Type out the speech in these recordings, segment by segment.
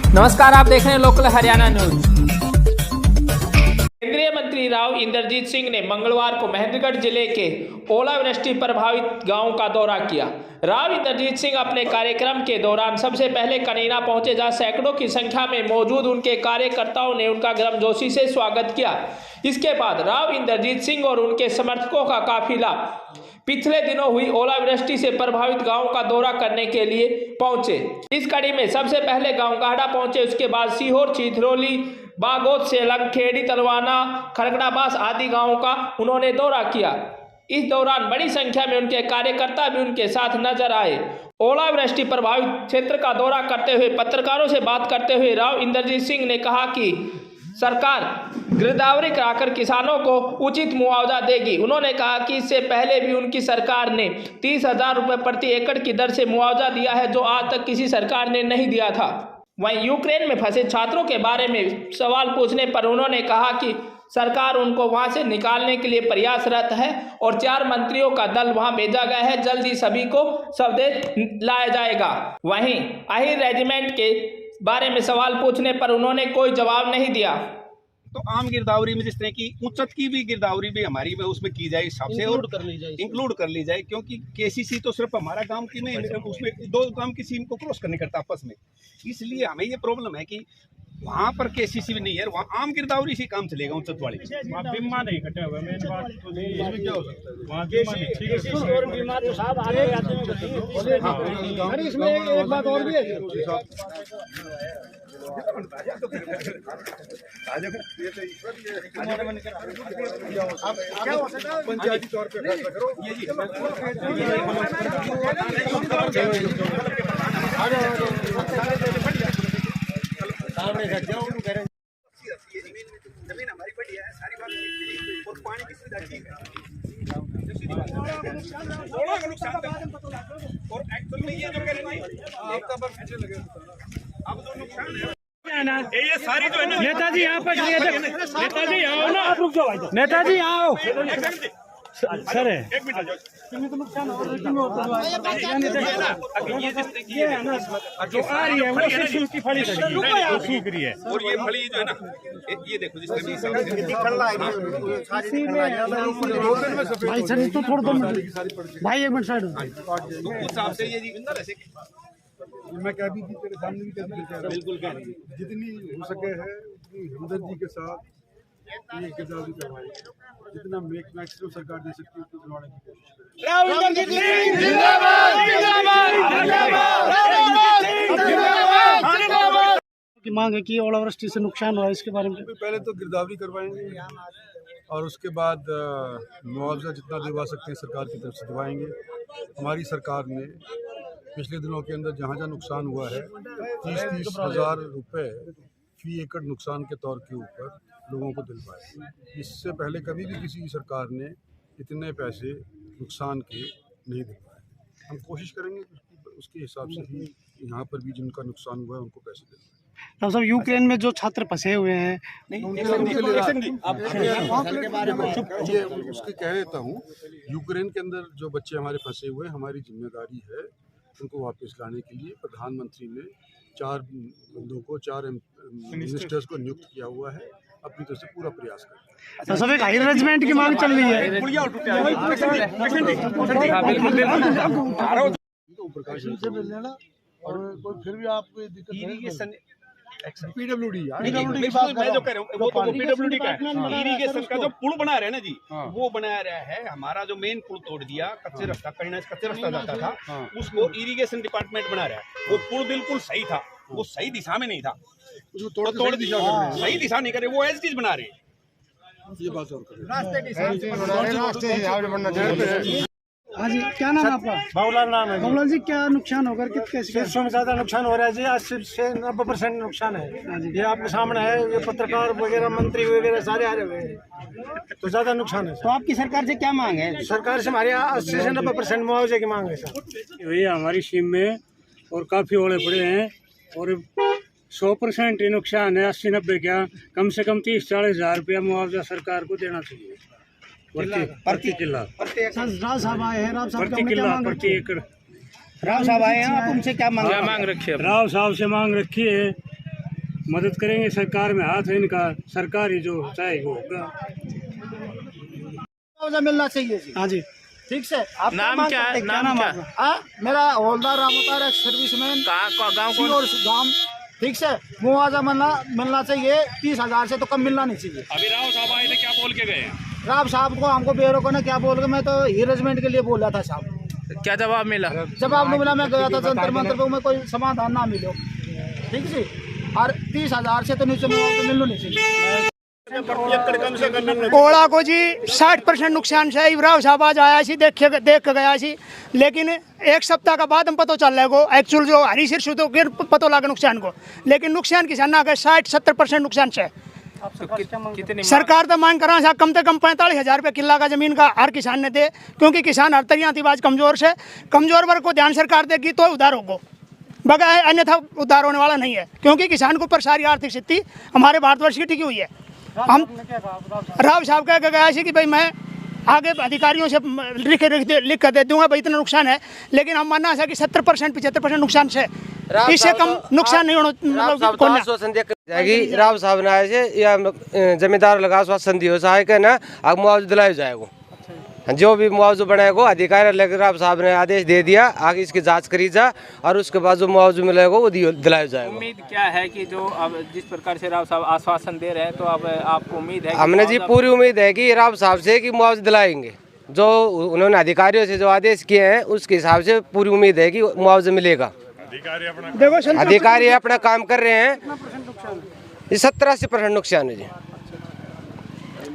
नमस्कार, आप देख रहे हैं लोकल हरियाणा न्यूज। केंद्रीय मंत्री राव इंद्रजीत सिंह ने मंगलवार को महेंद्रगढ़ जिले के ओलावृष्टि प्रभावित गांवों का दौरा किया। राव इंद्रजीत सिंह अपने कार्यक्रम के दौरान सबसे पहले कनीना पहुंचे, जहां सैकड़ों की संख्या में मौजूद उनके कार्यकर्ताओं ने उनका गर्मजोशी से स्वागत किया। इसके बाद राव इंद्रजीत सिंह और उनके समर्थकों का काफिला पिछले दिनों हुई ओलावृष्टि से प्रभावित गांवों का दौरा करने के लिए पहुंचे। इस कड़ी में सबसे पहले गांव गाहड़ा पहुंचे, उसके बाद सीहोर, चिथरौली, बागोद, सेलंग, खेड़ी, तलवाना, खरगड़ाबास आदि गांवों का उन्होंने दौरा किया। इस दौरान बड़ी संख्या में उनके कार्यकर्ता भी उनके साथ नजर आए। ओलावृष्टि प्रभावित क्षेत्र का दौरा करते हुए पत्रकारों से बात करते हुए राव इंद्रजीत सिंह ने कहा कि सरकार गिरदावरी कराकर किसानों को उचित मुआवजा देगी। उन्होंने कहा कि इससे पहले भी उनकी सरकार ने 30,000 रुपये प्रति एकड़ की दर से मुआवजा दिया है, जो आज तक किसी सरकार ने नहीं दिया था। वहीं यूक्रेन में फंसे छात्रों के बारे में सवाल पूछने पर उन्होंने कहा कि सरकार उनको वहां से निकालने के लिए प्रयासरत है और 4 मंत्रियों का दल वहां भेजा गया है। जल्द ही सभी को स्वदेश लाया जाएगा। वहीं आहिर रेजिमेंट के बारे में सवाल पूछने पर उन्होंने कोई जवाब नहीं दिया। तो आम गिरदावरी में जिस तरह की उच्चत की भी गिरदावरी भी हमारी में उसमें की जाए, सबसे और इंक्लूड कर ली जाए, क्योंकि केसीसी तो सिर्फ हमारा गांव की नहीं, उसमें 2 गांव की सीम को क्रॉस करने करता आपस में। इसलिए हमें ये प्रॉब्लम है कि वहाँ पर केसीसी भी नहीं है, वहाँ आम गिरदावरी से काम चलेगा। उच्चत वाली बीमा नहीं कटे हुए, मेन बात तो नहीं है। क्या हो सकता है वहाँ बीमा तो साहब आगे आते हैं। इसमें एक बात और भी है, पंचायती तौर पे फैसला करो। जमीन हमारी बड़ी है, सारी बात और पानी की सुविधा ठीक है। थोड़ा नुकसान और एक्चुअल में ये जो कह रहे हैं अब जो नुकसान है ये सारी जो है ना। नेताजी यहाँ पर नेताजी आओ ना, आप रुक जाओ। नेताजी आओ सर, एक मिनट नुकसान हो रहा है और ये फली जो है ना, ये देखो जिस तरह भाई सर तो थोड़ा भाई एक मिनट साइड उस हिसाब से ये मैं कह दी थी तेरे सामने भी बिल्कुल कह रही, जितनी हो सके है उतनी हमदर्दी के साथ ये गिरदावरी करवाएंगे। जितना मैक्सिमम सरकार दे सकती है उतना दिलवाने की कोशिश करें। की मांग है कि ओलावृष्टि से नुकसान हुआ, इसके बारे में पहले तो गिरदावरी करवाएंगे और उसके बाद मुआवजा जितना दिलवा सकते हैं सरकार की तरफ से दिलवाएंगे। हमारी सरकार ने पिछले दिनों के अंदर जहाँ जहाँ नुकसान हुआ है 30-30 हज़ार रुपये फी एकड़ नुकसान के तौर के ऊपर लोगों को दिलवाए। इससे पहले कभी भी किसी सरकार ने इतने पैसे नुकसान के नहीं दिलवाए। हम कोशिश करेंगे उसके हिसाब से ही यहाँ पर भी जिनका नुकसान हुआ है उनको पैसे दिलवाएं। तो सब यूक्रेन में जो छात्र फंसे हुए हैं, ये उसके कह देता हूँ, यूक्रेन के अंदर जो बच्चे हमारे फंसे हुए हैं, हमारी जिम्मेदारी है उनको वापस लाने के लिए। प्रधानमंत्री ने 4 बंदों को, 4 मिनिस्टर्स को नियुक्त किया हुआ है। अपनी तरफ से पूरा प्रयास करें। तो सब एक हाई रेजिमेंट की मांग चल रही है। और फिर भी आपको दिक्कत इरिगेशन PWD मैं जो कह रहा हूँ वो तो PWD का है। इरिगेशन का जो पुल बना रहे हैं ना जी, वो बनाया रहा है। हमारा जो मेन पुल तोड़ दिया, कच्चे रास्ता जाता था, उसको इरिगेशन डिपार्टमेंट बना रहा है। वो पुल बिल्कुल सही था, वो सही दिशा में नहीं था, उसको तोड़ दिशा सही दिशा नहीं करे, वो एज इट इज बना रहे हैं। ये बात और हाँ जी, क्या नाम है आपका? बाबूलाल नाम है। बाबूलाल जी, क्या नुकसान होगा, कैसे? ज़्यादा नुकसान हो रहा है जी, 80 से 90% नुकसान है। ये आपके सामने है, ये पत्रकार वगैरह, मंत्री वगैरह सारे आ रहे हुए हैं, तो ज़्यादा नुकसान है। तो आपकी सरकार से क्या मांग है? सरकार से हमारे 80 से 90% मुआवजे की मांग है सर। ये हमारी सीम में और काफ़ी ओले पड़े हैं और 100% ही नुकसान है। 80-90 क्या, कम से कम 30-40 हज़ार रुपया मुआवजा सरकार को देना चाहिए प्रति किला, राव साहब आए हैं, प्रति किला, प्रति एकड़। राव साहब आए हैं, आप उनसे क्या मांग मांग रखी है? राव साहब से मांग रखी है मदद करेंगे, सरकार में हाथ है इनका, सरकार ही जो चाहे वो होगा। मुआवजा मिलना चाहिए जी। हाँ जी, ठीक से। आप नाम क्या है? नाम क्या है? मेरा हवलदार रामोतार है, सर्विसमैन गाँव कौन? और गांव। ठीक से, मुआवजा मिलना चाहिए। 30,000 से तो कम मिलना नहीं चाहिए। अभी राव साहब आए थे, क्या बोल के गए? राव साहब को हमको बेरोको ने क्या बोल के, मैं तो हीरेजमेंट के लिए बोल रहा था साहब। क्या जवाब मिला? जवाब नहीं मिला। मैं गया था जंतर मंतर पे, मैं कोई समाधान ना मिलो। ठीक जी। और 30,000 से तो नीचे मुआवजा मिलना नहीं चाहिए। ओला को जी 60% नुकसान से राव साहब आज आया सी, देख के गया सी, लेकिन एक सप्ताह का बाद हम पता चल रहा है को एक्चुअल जो हरी सिर तो फिर पता लगा नुकसान को, लेकिन नुकसान किसान ना 60-70% नुकसान से। कितनी सरकार तो मांग करा सा कम से कम 45,000 रुपये किला का जमीन का हर किसान ने दे, क्योंकि किसान हर तरिया थी आज कमजोर से, कमजोर वर्ग को ध्यान सरकार देगी तो उधार होगा, बगैर अन्यथा उधार होने वाला नहीं है, क्योंकि किसान के ऊपर सारी आर्थिक स्थिति हमारे भारतवर्ष की टिकी हुई है। हम राव साहब कह के गया कि भाई मैं आगे अधिकारियों से लिख कर दे दूंगा भाई इतना नुकसान है, लेकिन हम मानना है कि 70% 75% नुकसान से, इससे कम नुकसान नहीं होना। जाएगी राव साहब ने आए थे या जमींदार लगा आश्वासन दियो सहाय के ना आग मुआवजा दिलाया जाएगा, जो भी मुआवजा बनाएगा अधिकारी लेकर राव साहब ने आदेश दे दिया, आगे इसकी जांच करी जा और उसके बाद जो मुआवजा मिलेगा वो दिलाया जाएगा। उम्मीद क्या है कि जो अब जिस प्रकार से राव साहब आश्वासन दे रहे हैं, तो अब आपको उम्मीद है? हमने जी पूरी उम्मीद है कि राव साहब से कि मुआवजा दिलाएंगे, जो उन्होंने अधिकारियों से जो आदेश किए हैं उसके हिसाब से पूरी उम्मीद है कि मुआवजा मिलेगा। अधिकारी अपना काम कर रहे हैं। 70-80% नुकसान है जी,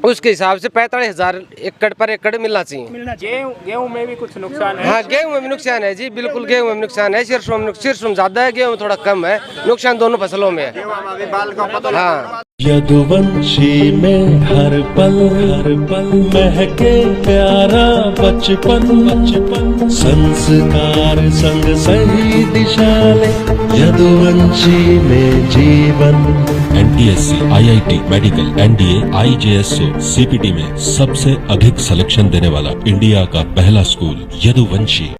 उसके हिसाब से 45,000 एकड़ पर एकड़ मिलना चाहिए। गेहूं में भी कुछ नुकसान है? हाँ, गेहूं में भी नुकसान है जी, बिल्कुल गेहूं में नुकसान है। सरसों में ज्यादा है, गेहूं में थोड़ा कम है, नुकसान दोनों फसलों में है। हाँ, यदुवंशी में हर पल महके प्यारा बचपन संस्कार संग सही दिशा ले, यदुवंशी में जीवन। NTSC, IIT, medical, NDA, IJSO, CPT में सबसे अधिक सिलेक्शन देने वाला इंडिया का पहला स्कूल यदुवंशी।